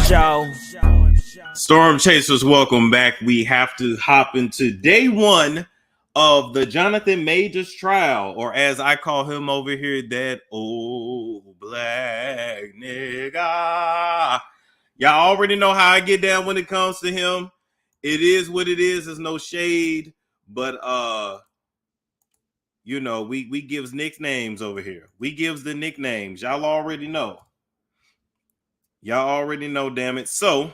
show. Storm Chasers, welcome back. We have to hop into day one of the Jonathan Majors trial, or as I call him over here, that old black nigga. Y'all already know how I get down when it comes to him. It is what it is. There's no shade, but you know, we gives nicknames over here. We gives the nicknames. Y'all already know. Y'all already know, damn it. So,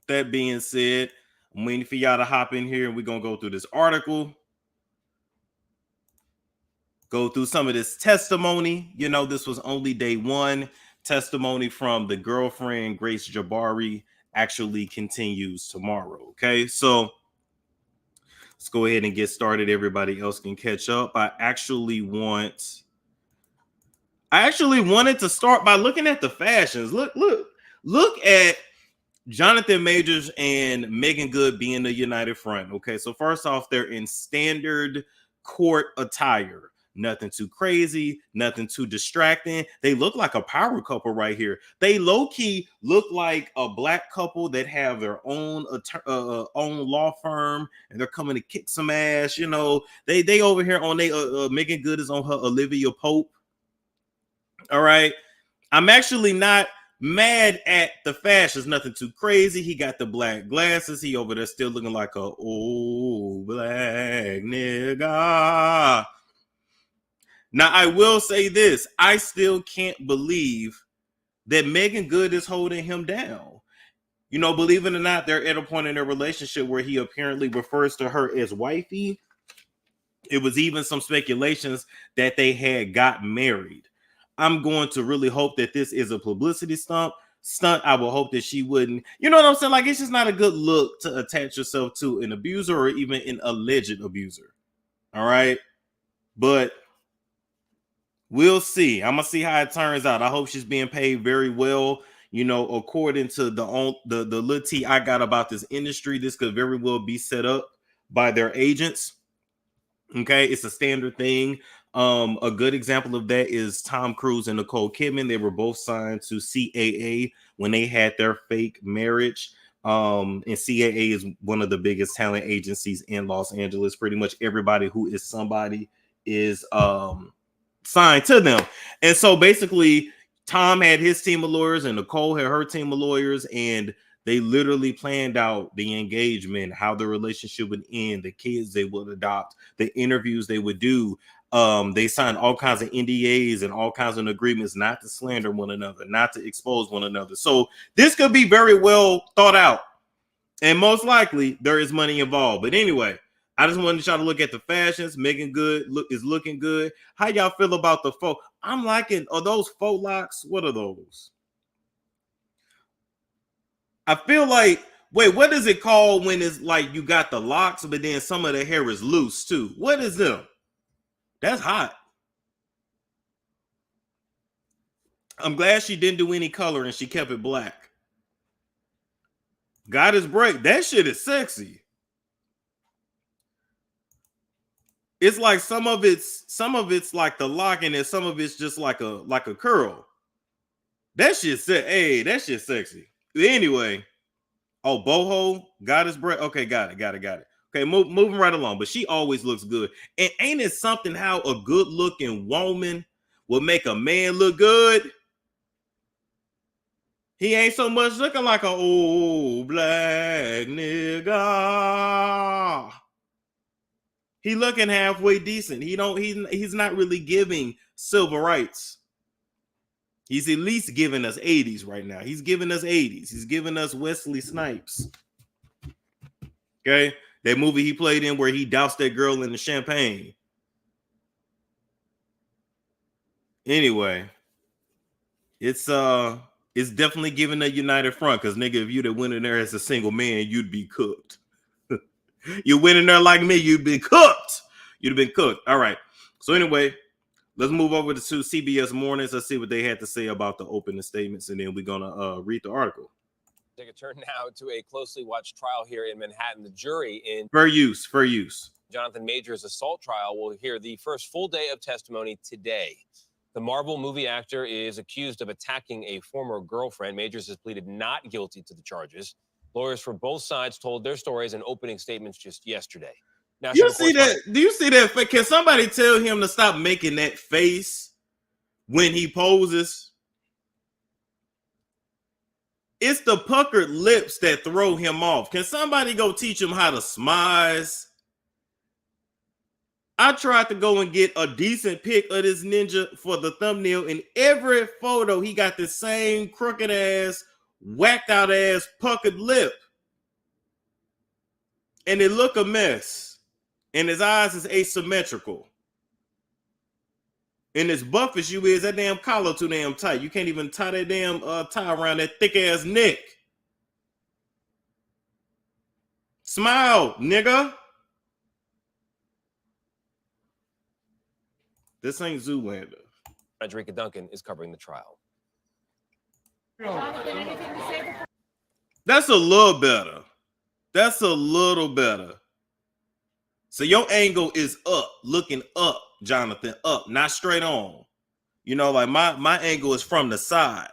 that being said, I'm waiting for y'all to hop in here and we're going to go through this article. Go through some of this testimony. You know, this was only day one. Testimony from the girlfriend, Grace Jabari, actually continues tomorrow. Okay, so let's go ahead and get started. Everybody else can catch up. I actually wanted to start by looking at the fashions. Look at Jonathan Majors and Megan Good being the united front. Okay, so first off, they're in standard court attire. Nothing too crazy, nothing too distracting. They look like a power couple right here. They low-key look like a black couple that have their own own law firm, and they're coming to kick some ass. You know, they over here on Megan Good is on her Olivia Pope. All right, I'm actually not mad at the fashions, nothing too crazy. He got the black glasses. He over there still looking like a old black nigga. Now, I will say this. I still can't believe that Megan Good is holding him down. You know, believe it or not, they're at a point in their relationship where he apparently refers to her as wifey. It was even some speculations that they had got married. I'm going to really hope that this is a publicity stunt. I will hope that she wouldn't, you know what I'm saying? Like, it's just not a good look to attach yourself to an abuser or even an alleged abuser. All right. But we'll see. I'm going to see how it turns out. I hope she's being paid very well. You know, according to the little tea I got about this industry, this could very well be set up by their agents. Okay. It's a standard thing. A good example of that is Tom Cruise and Nicole Kidman. They were both signed to CAA when they had their fake marriage. And CAA is one of the biggest talent agencies in Los Angeles. Pretty much everybody who is somebody is signed to them. And so basically, Tom had his team of lawyers and Nicole had her team of lawyers, and they literally planned out the engagement, how the relationship would end, the kids they would adopt, the interviews they would do. They signed all kinds of NDAs and all kinds of agreements not to slander one another, not to expose one another. So this could be very well thought out. And most likely there is money involved. But anyway, I just wanted y'all to look at the fashions. Megan Good is looking good. How y'all feel about the faux? I'm liking, are those faux locks? What are those? I feel like, wait, what is it called when it's like you got the locks, but then some of the hair is loose too? What is them? That's hot. I'm glad she didn't do any color and she kept it black. God is break. That shit is sexy. It's like some of it's like the lock, and then some of it's just like a curl. That shit's hey, that shit's sexy. Anyway, oh, boho, God is break. Okay, got it. Okay, moving right along. But she always looks good. And ain't it something how a good-looking woman will make a man look good? He ain't so much looking like an old black nigga. He looking halfway decent. He's not really giving civil rights. He's at least giving us 80s right now. He's giving us 80s. He's giving us Wesley Snipes. Okay? That movie he played in where he doused that girl in the champagne. Anyway, it's definitely giving a united front, because nigga, if you'd have went in there as a single man, you'd be cooked. You went in there like me, you'd be cooked. You'd have been cooked. All right. So anyway, let's move over to CBS Mornings. Let's see what they had to say about the opening statements, and then we're gonna read the article. Take a turn now to a closely watched trial here in Manhattan. The jury in fair use. Jonathan Majors' assault trial will hear the first full day of testimony today. The Marvel movie actor is accused of attacking a former girlfriend. Majors has pleaded not guilty to the charges. Lawyers for both sides told their stories in opening statements just yesterday. You see that? Do you see that? Can somebody tell him to stop making that face when he poses? It's the puckered lips that throw him off. Can somebody go teach him how to smize? I tried to go and get a decent pic of this ninja for the thumbnail. In every photo, he got the same crooked ass, whacked out ass, puckered lip. And it look a mess. And his eyes is asymmetrical. And as buff as you is, that damn collar too damn tight. You can't even tie that damn tie around that thick ass neck. Smile, nigga. This ain't Zoolander. Frederica Duncan is covering the trial. That's a little better. That's a little better. So your angle is up, looking up, Jonathan, up, not straight on. You know, like my angle is from the side.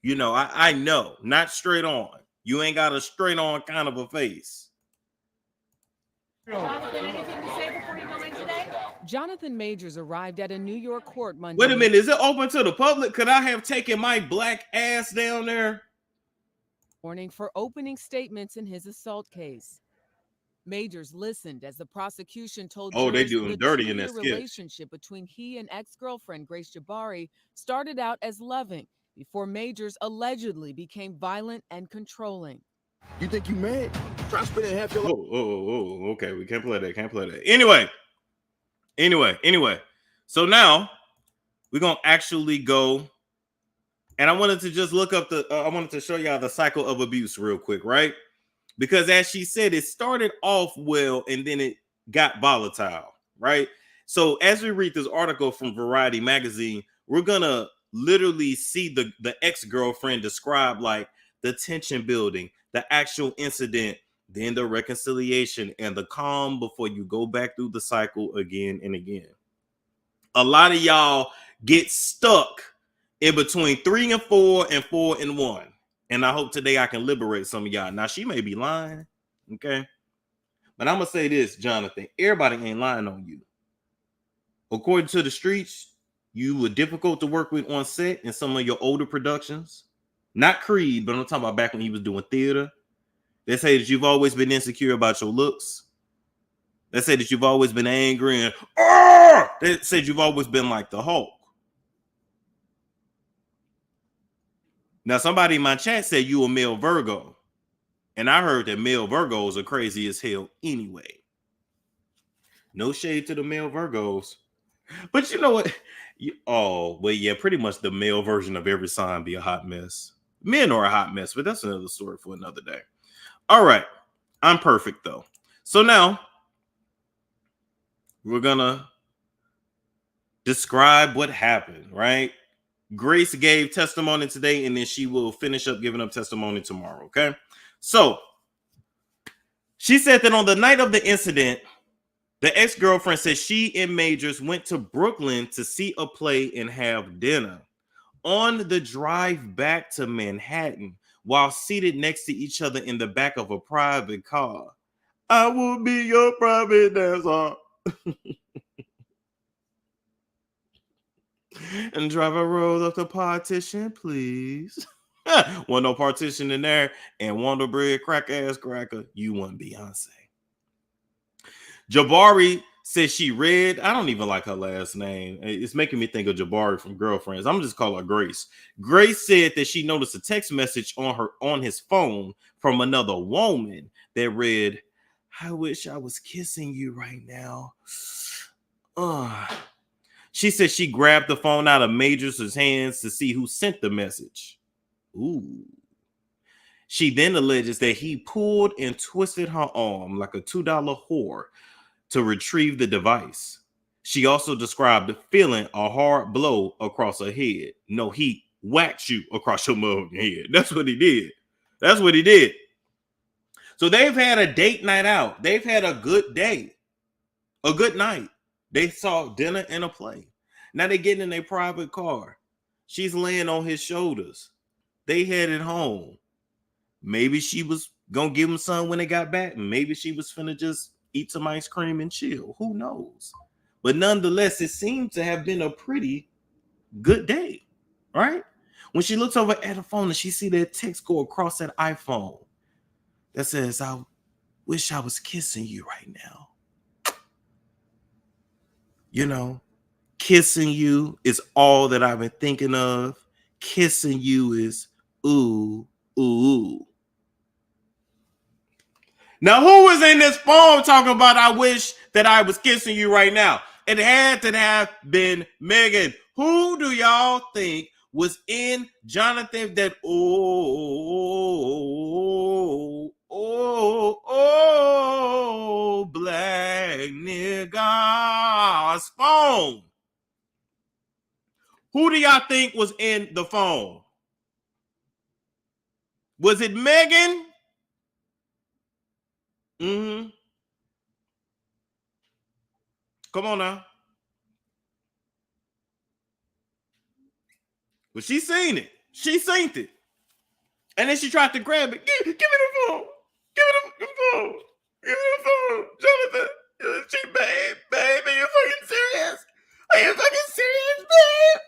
You know, I know, not straight on. You ain't got a straight on kind of a face. Jonathan, anything to say before you go in today? Jonathan Majors arrived at a New York court Monday. Wait a minute, is it open to the public? Could I have taken my black ass down there? Morning for opening statements in his assault case. Majors listened as the prosecution told they jurors doing the dirty in that two-year skit. relationship between he and ex-girlfriend Grace Jabari started out as loving before Majors allegedly became violent and controlling. You think you mad? Try spending half your life. Okay, we can't play that. Can't play that. Anyway. So now we're gonna actually go, and I wanted to just look up I wanted to show y'all the cycle of abuse real quick, right? Because as she said, it started off well and then it got volatile, right? So as we read this article from Variety magazine, we're gonna literally see the ex-girlfriend describe like the tension building, the actual incident, then the reconciliation and the calm before you go back through the cycle again and again. A lot of y'all get stuck in between 3 and 4 and 4 and 1. And I hope today I can liberate some of y'all. Now, she may be lying, okay? But I'm going to say this, Jonathan. Everybody ain't lying on you. According to the streets, you were difficult to work with on set in some of your older productions. Not Creed, but I'm talking about back when he was doing theater. They say that you've always been insecure about your looks. They say that you've always been angry and they said you've always been like the Hulk. Now, somebody in my chat said you a male Virgo. And I heard that male Virgos are crazy as hell anyway. No shade to the male Virgos. But you know what? Pretty much the male version of every sign be a hot mess. Men are a hot mess, but that's another story for another day. All right. I'm perfect, though. So now we're going to describe what happened, right? Grace gave testimony today, and then she will finish up giving up testimony tomorrow, okay? So she said that on the night of the incident, the ex-girlfriend said she and Majors went to Brooklyn to see a play and have dinner. On the drive back to Manhattan, while seated next to each other in the back of a private car, I will be your private dancer. And driver roll up the partition, please. Want no partition in there, and Wonder Bread crack ass cracker, you want Beyonce. Jabari says she read, I don't even like her last name. It's making me think of Jabari from Girlfriends. I'm just call her Grace. Grace said that she noticed a text message on his phone from another woman that read, I wish I was kissing you right now. She said she grabbed the phone out of Majors' hands to see who sent the message. Ooh. She then alleges that he pulled and twisted her arm like a $2 whore to retrieve the device. She also described feeling a hard blow across her head. No, he whacked you across your motherfucking head. That's what he did. So they've had a date night out. They've had a good day, a good night. They saw dinner and a play. Now they getting in a private car. She's laying on his shoulders. They headed home. Maybe she was gonna give him some when they got back. Maybe she was finna just eat some ice cream and chill. Who knows? But nonetheless, it seemed to have been a pretty good day, right? When she looks over at her phone and she see that text go across that iPhone that says, I wish I was kissing you right now. You know, kissing you is all that I've been thinking of. Kissing you is ooh, ooh. Now, who was in this phone talking about I wish that I was kissing you right now? It had to have been Megan. Who do y'all think was in Jonathan that black nigga's phone? Who do y'all think was in the phone? Was it Megan? Mm-hmm. Come on now. But she seen it. She seen it. And then she tried to grab it. Give me the phone. Give me the phone. Give me the phone. Jonathan, she, babe, are you fucking serious? Are you fucking serious, babe?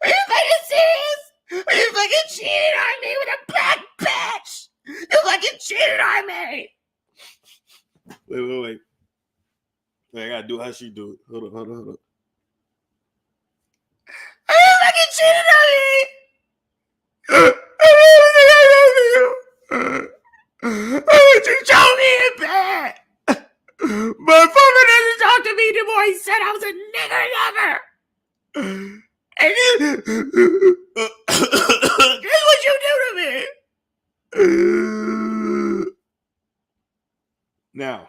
Are you fucking serious? Are you fucking cheating on me with a black bitch? You fucking cheated on me. Wait. I gotta do how she do it. Hold on. Are you fucking cheating on me? Would you show me in bed? But Fuller didn't talk to me anymore. He said I was a nigger lover. And then, guess what you do to me? Now,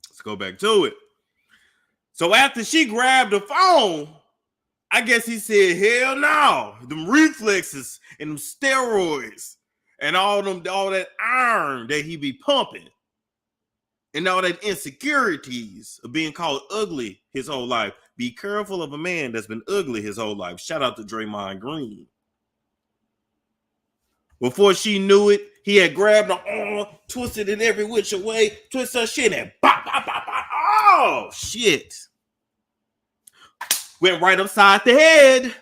let's go back to it. So after she grabbed the phone, I guess he said, hell no. Them reflexes and them steroids and all that iron that he be pumping and all that insecurities of being called ugly his whole life. Be careful of a man that's been ugly his whole life. Shout out to Draymond Green. Before she knew it, he had grabbed her arm, twisted it every which way, twisted her shit and bop, bop, bop, bop. Oh, shit. Went right upside the head.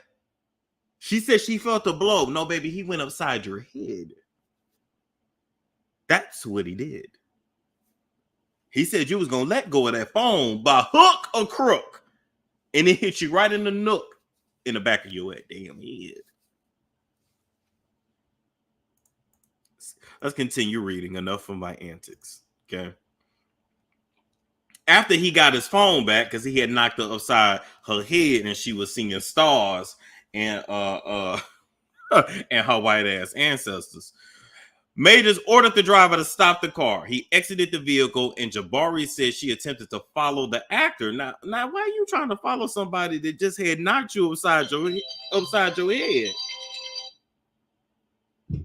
She said she felt a blow. No, baby, he went upside your head. That's what he did. He said you was going to let go of that phone by hook or crook. And it hit you right in the nook in the back of your damn head. Let's continue reading. Enough of my antics. Okay. After he got his phone back, because he had knocked her upside her head and she was seeing stars and and her white ass ancestors, Majors ordered the driver to stop the car. He exited the vehicle, and Jabari said she attempted to follow the actor. Now, why are you trying to follow somebody that just had knocked you upside your head?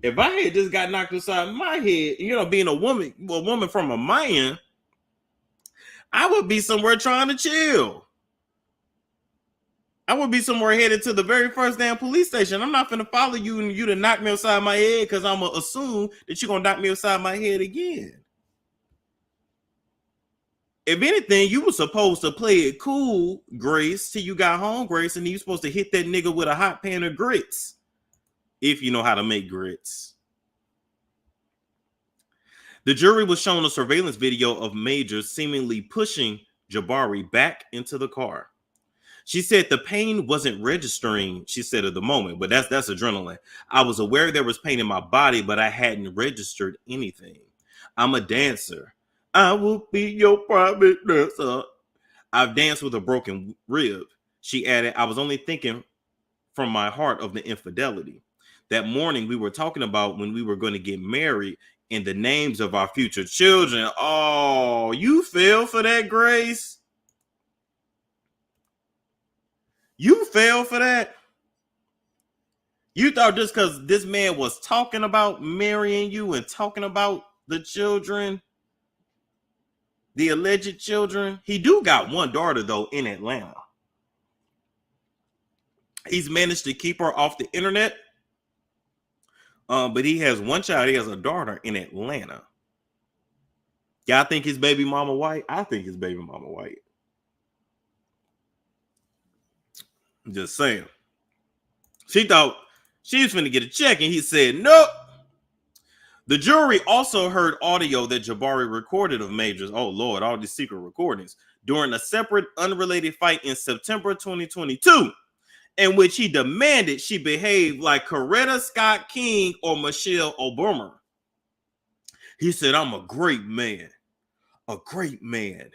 If I had just got knocked upside my head, being a woman from a man, I would be somewhere trying to chill. I would be somewhere headed to the very first damn police station. I'm not finna follow you and you to knock me upside my head because I'm gonna assume that you're gonna knock me upside my head again. If anything, you were supposed to play it cool, Grace, till you got home, Grace, and you were supposed to hit that nigga with a hot pan of grits. If you know how to make grits. The jury was shown a surveillance video of Majors seemingly pushing Jabari back into the car. She said the pain wasn't registering, she said at the moment, but that's adrenaline. I was aware there was pain in my body, but I hadn't registered anything. I'm a dancer. I will be your private dancer. I've danced with a broken rib. She added, I was only thinking from my heart of the infidelity. That morning we were talking about when we were going to get married and the names of our future children. Oh, you fell for that, Grace? You fell for that? You thought just because this man was talking about marrying you and talking about the children, the alleged children. He do got one daughter, though, in Atlanta. He's managed to keep her off the internet. But he has one child. He has a daughter in Atlanta. Y'all think his baby mama white? I think his baby mama white. Just saying. She thought she was finna get a check, and he said, nope. The jury also heard audio that Jabari recorded of Majors. Oh, Lord, all these secret recordings during a separate, unrelated fight in September 2022, in which he demanded she behave like Coretta Scott King or Michelle Obama. He said, I'm a great man. A great man.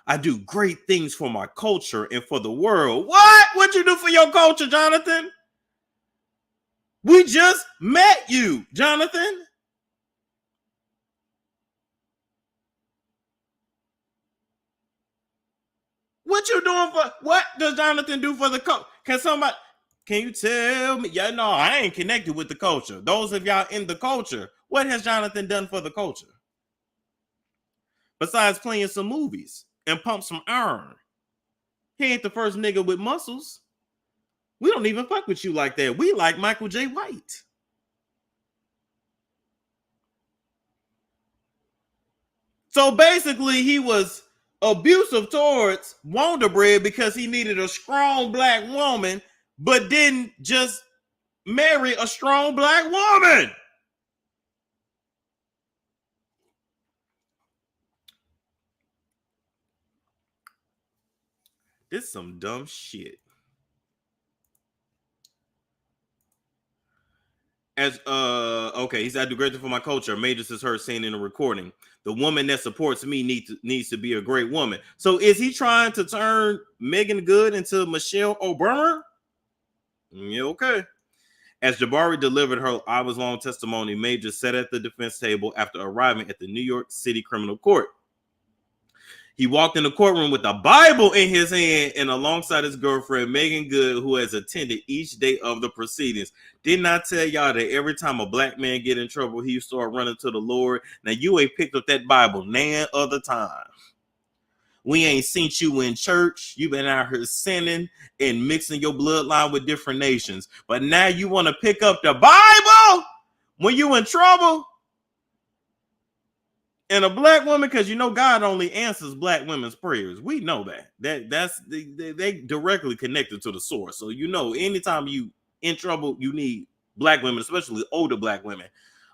I do great things for my culture and for the world. What? What you do for your culture, Jonathan? We just met you, Jonathan. What you doing for? What does Jonathan do for the culture? Can you tell me? Yeah, no, I ain't connected with the culture. Those of y'all in the culture, what has Jonathan done for the culture? Besides playing some movies and pump some iron. He ain't the first nigga with muscles. We don't even fuck with you like that. We like Michael J. White. So basically, he was abusive towards Wonder Bread because he needed a strong black woman, but didn't just marry a strong black woman. This is some dumb shit. Okay, he said, I do great thing for my culture. Majors is her saying in a recording. The woman that supports me needs to be a great woman. So is he trying to turn Megan Good into Michelle Obama? Yeah, okay. As Jabari delivered her hours-long testimony, Majors sat at the defense table after arriving at the New York City Criminal Court. He walked in the courtroom with a Bible in his hand and alongside his girlfriend, Megan Good, who has attended each day of the proceedings. Didn't I tell y'all that every time a black man get in trouble, he start running to the Lord? Now, you ain't picked up that Bible nan other time. We ain't seen you in church. You've been out here sinning and mixing your bloodline with different nations. But now you want to pick up the Bible when you in trouble? And a black woman, because you know God only answers black women's prayers. We know that. They directly connected to the source. So you know, anytime you in trouble, you need black women, especially older black women,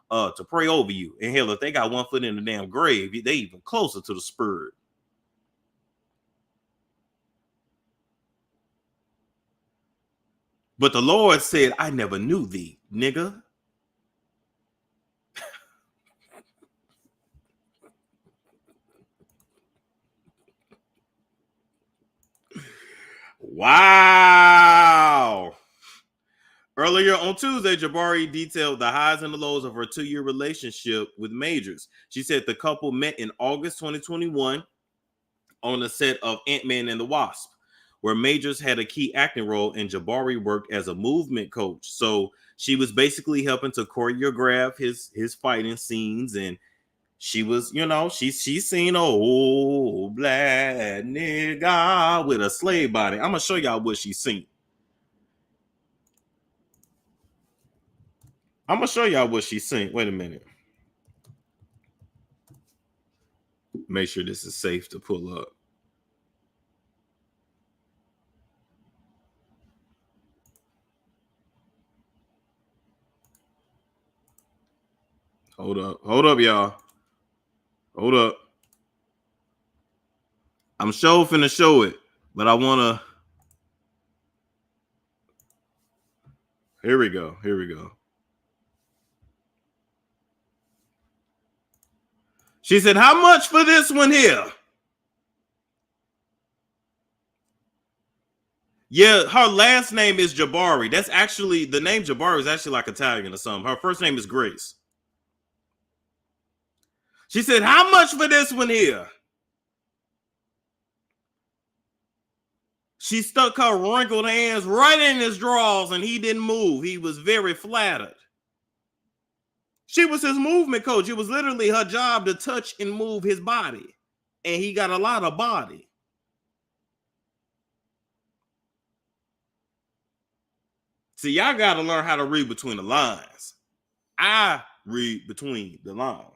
to pray over you. And hell, if they got one foot in the damn grave, they even closer to the spirit. But the Lord said, I never knew thee, nigga. Wow. Earlier on Tuesday, Jabari detailed the highs and the lows of her 2-year relationship with Majors. She said the couple met in August 2021 on the set of Ant-Man and the Wasp, where Majors had a key acting role and Jabari worked as a movement coach. So she was basically helping to choreograph his fighting scenes, and she was, you know, she's seen a old black nigga with a slave body. I'm gonna show y'all what she's seen. I'm gonna show y'all what she's seen. Wait a minute. Make sure this is safe to pull up. Hold up, y'all. Hold up. I'm finna show it, but I wanna. Here we go. She said, how much for this one here? Yeah, her last name is Jabari. That's actually, the name Jabari is actually like Italian or something. Her first name is Grace. She said, how much for this one here? She stuck her wrinkled hands right in his drawers and he didn't move. He was very flattered. She was his movement coach. It was literally her job to touch and move his body. And he got a lot of body. See, y'all got to learn how to read between the lines. I read between the lines.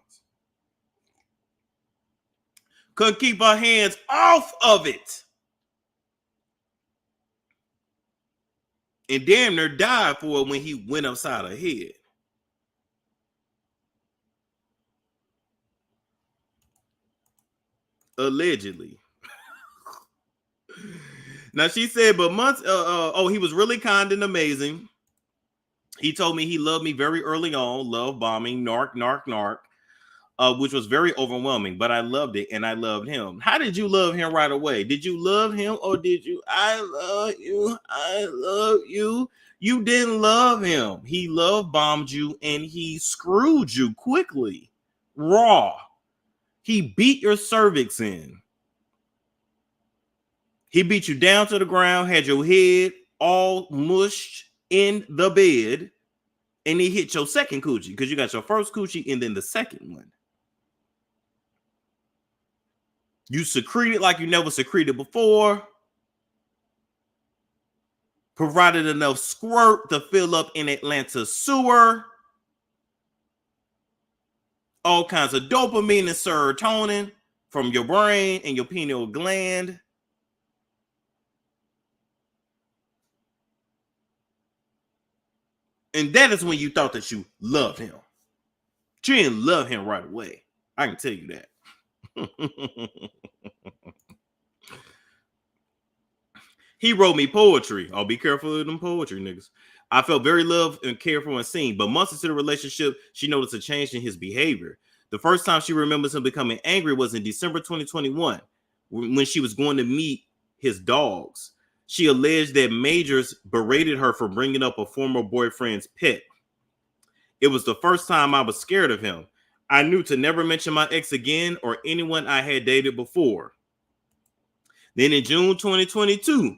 Couldn't keep her hands off of it. And damn near died for it when he went upside her head. Allegedly. Now she said, but months, he was really kind and amazing. He told me he loved me very early on, love bombing, narc, which was very overwhelming, but I loved it and I loved him. How did you love him right away? Did you love him or did you, I love you? You didn't love him. He love bombed you and he screwed you quickly, raw. He beat your cervix in. He beat you down to the ground, had your head all mushed in the bed, and he hit your second coochie because you got your first coochie and then the second one. You secreted like you never secreted before. Provided enough squirt to fill up in Atlanta sewer. All kinds of dopamine and serotonin from your brain and your pineal gland. And that is when you thought that you loved him. You didn't love him right away. I can tell you that. He wrote me poetry. I'll be careful of them poetry, niggas. I felt very loved and cared for and seen, but months into the relationship, she noticed a change in his behavior. The first time she remembers him becoming angry was in December 2021, when she was going to meet his dogs. She alleged that Majors berated her for bringing up a former boyfriend's pet. It was the first time I was scared of him. I knew to never mention my ex again or anyone I had dated before. Then in June 2022,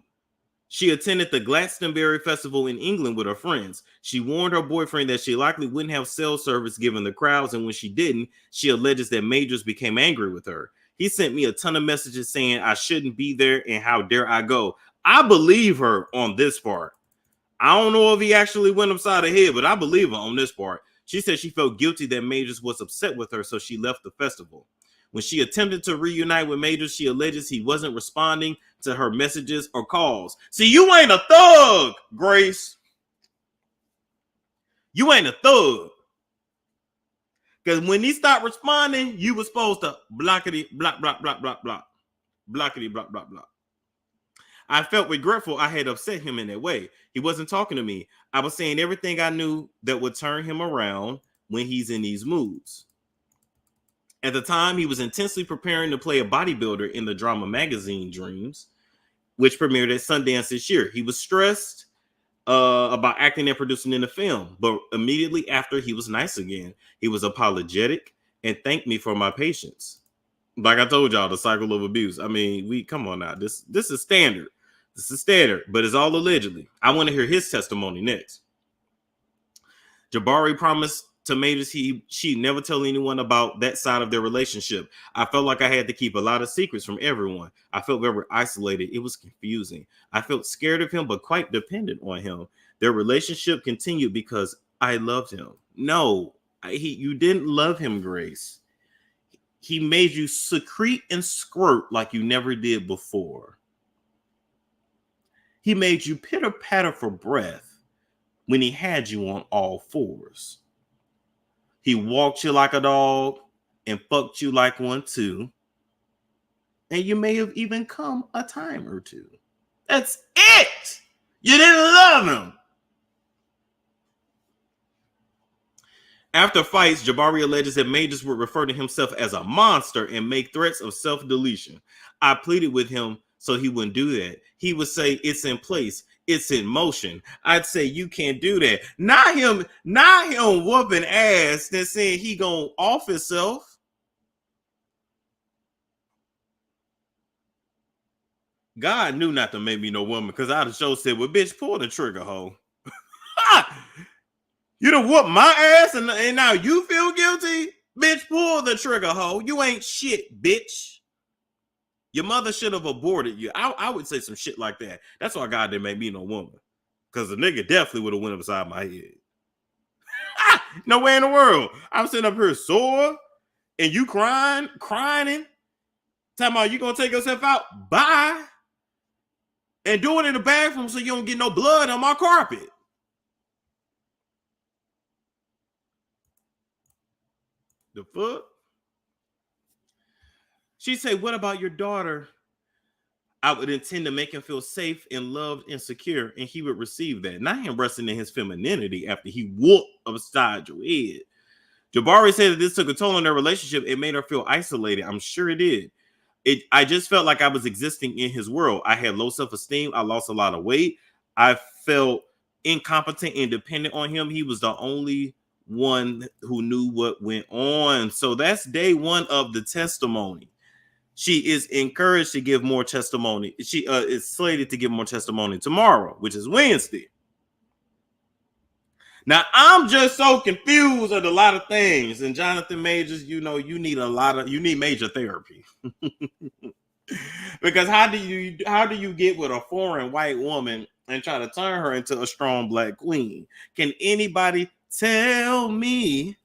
she attended the Glastonbury Festival in England with her friends. She warned her boyfriend that she likely wouldn't have cell service given the crowds, and when she didn't, she alleges that Majors became angry with her. He sent me a ton of messages saying I shouldn't be there and how dare I go. I believe her on this part. I don't know if he actually went upside her head, but I believe her on this part. She said she felt guilty that Majors was upset with her, so she left the festival. When she attempted to reunite with Majors, she alleges he wasn't responding to her messages or calls. See, you ain't a thug, Grace. You ain't a thug. Because when he stopped responding, you were supposed to blockity, block. Blockity, block. I felt regretful I had upset him in that way. He wasn't talking to me. I was saying everything I knew that would turn him around when he's in these moods. At the time, he was intensely preparing to play a bodybuilder in the drama magazine Dreams, which premiered at Sundance this year. He was stressed about acting and producing in the film, but immediately after, he was nice again. He was apologetic and thanked me for my patience. Like I told y'all, the cycle of abuse. I mean, come on now. This is standard. This is standard, but it's all allegedly. I want to hear his testimony next. Jabari promised to Majors she'd never tell anyone about that side of their relationship. I felt like I had to keep a lot of secrets from everyone. I felt very isolated. It was confusing. I felt scared of him, but quite dependent on him. Their relationship continued because I loved him. No, you didn't love him, Grace. He made you secrete and squirt like you never did before. He made you pitter-patter for breath when he had you on all fours. He walked you like a dog and fucked you like one too. And you may have even come a time or two. That's it. You didn't love him. After fights, Jabari alleges that Majors would refer to himself as a monster and make threats of self-deletion. I pleaded with him so he wouldn't do that. He would say, it's in place. It's in motion. I'd say, you can't do that. Not him whooping ass and saying he gonna off himself. God knew not to make me no woman because I'd have sure said, well, bitch, pull the trigger, hoe. You done whooped my ass and now you feel guilty? Bitch, pull the trigger, hoe. You ain't shit, bitch. Your mother should have aborted you. I would say some shit like that. That's why God didn't make me no woman. Because the nigga definitely would have went upside my head. No way in the world. I'm sitting up here sore and you crying. Talking about you gonna take yourself out. Bye. And do it in the bathroom so you don't get no blood on my carpet. The fuck? She said, what about your daughter? I would intend to make him feel safe and loved and secure, and he would receive that. Not him resting in his femininity after he whooped upside your head. Jabari said that this took a toll on their relationship. It made her feel isolated. I'm sure it did. I just felt like I was existing in his world. I had low self-esteem. I lost a lot of weight. I felt incompetent and dependent on him. He was the only one who knew what went on. So that's day one of the testimony. She is encouraged to give more testimony. She is slated to give more testimony tomorrow, which is Wednesday. Now, I'm just so confused at a lot of things. And Jonathan Majors, you need major therapy. Because how do you get with a foreign white woman and try to turn her into a strong black queen? Can anybody tell me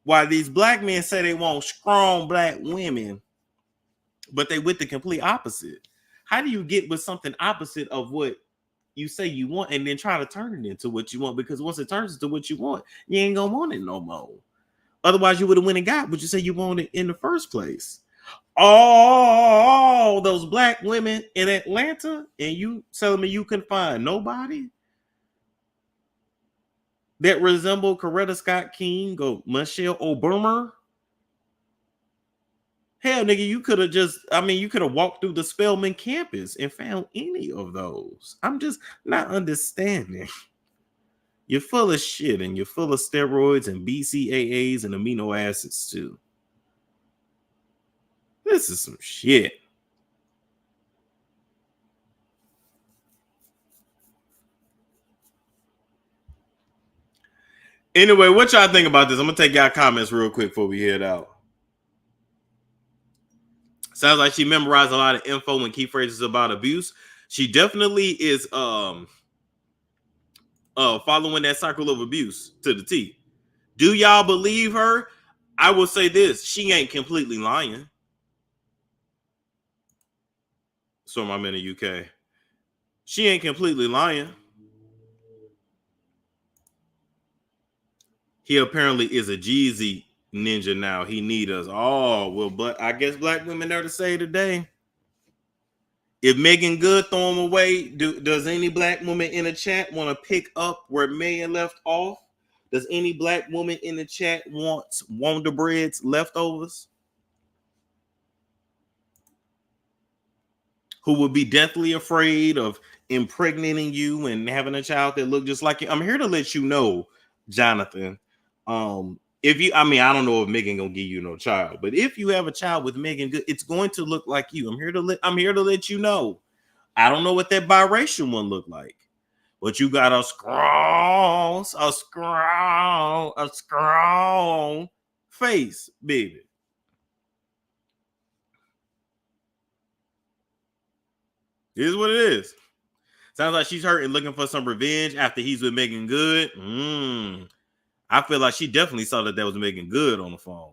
why these black men say they want strong black women, but they with the complete opposite? How do you get with something opposite of what you say you want and then try to turn it into what you want? Because once it turns into what you want, you ain't gonna want it no more. Otherwise, you would have went and got what you say you wanted in the first place. All those black women in Atlanta, and you telling me you can find nobody that resemble Coretta Scott King or Michelle Obama? Hell, nigga, you could have walked through the Spelman campus and found any of those. I'm just not understanding. You're full of shit, and you're full of steroids and BCAAs and amino acids too. This is some shit. Anyway, what y'all think about this? I'm gonna take y'all comments real quick before we head out. Sounds like she memorized a lot of info and key phrases about abuse. She definitely is following that cycle of abuse to the T. Do y'all believe her? I will say this: she ain't completely lying. So I'm in the UK. She ain't completely lying. He apparently is a Jeezy ninja now. He need us. Oh, well, but I guess black women are to say today. If Megan Good throw him away, does any black woman in the chat want to pick up where Megan left off? Does any black woman in the chat want Wonder Bread's leftovers? Who would be deathly afraid of impregnating you and having a child that look just like you? I'm here to let you know, Jonathan. I don't know if Megan gonna give you no child, but if you have a child with Megan Good, it's going to look like you. I'm here to let you know. I don't know what that biracial one look like, but you got a strong face, baby. It is what it is. Sounds like she's hurt and looking for some revenge after he's with Megan Good. I feel like she definitely saw that was Megan Good on the phone.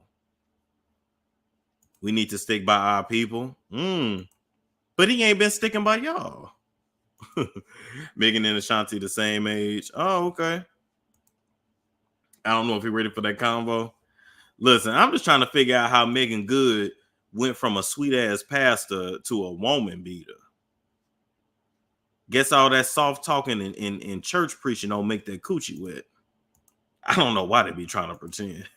We need to stick by our people. But he ain't been sticking by y'all. Megan and Ashanti the same age. Oh, okay. I don't know if you're ready for that convo. Listen, I'm just trying to figure out how Megan Good went from a sweet ass pastor to a woman beater. Guess all that soft talking and church preaching don't make that coochie wet. I don't know why they be trying to pretend.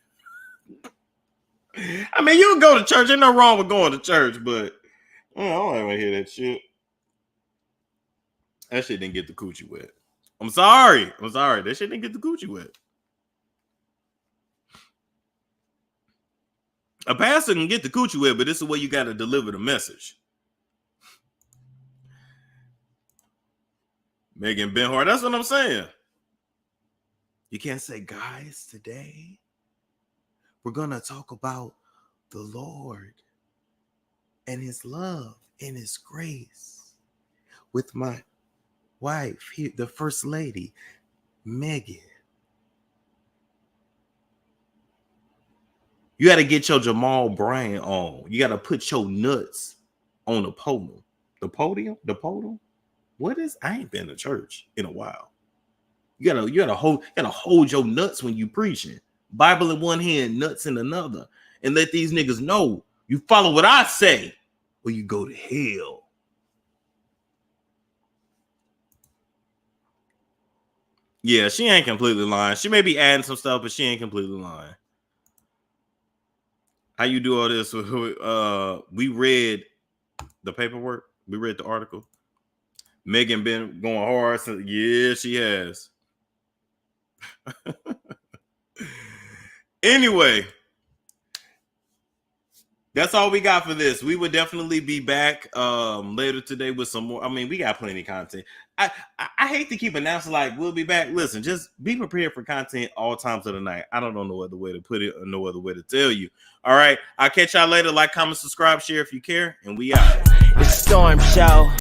I mean, you can go to church. Ain't no wrong with going to church, but I don't ever hear that shit. That shit didn't get the coochie wet. I'm sorry. That shit didn't get the coochie wet. A pastor can get the coochie wet, but this is the way you got to deliver the message. Megan Benhart, that's what I'm saying. You can't say, guys, today we're going to talk about the Lord and his love and his grace with my wife, the first lady, Megan. You got to get your Jamal Bryant on. You got to put your nuts on the podium. The podium? The podium? What is? I ain't been to church in a while. You gotta hold your nuts when you preaching. Bible in one hand, nuts in another, and let these niggas know you follow what I say, or you go to hell. Yeah, she ain't completely lying. She may be adding some stuff, but she ain't completely lying. How you do all this? We read the paperwork. We read the article. Megan been going hard. So yeah, she has. Anyway, that's all we got for this. We will definitely be back later today with some more. I mean, we got plenty of content. I hate to keep announcing like we'll be back. Listen, just be prepared for content all times of the night. I don't know no other way to put it or no other way to tell you. All right, I'll catch y'all later. Like, comment, subscribe, share if you care, and we out. It's Storm Show.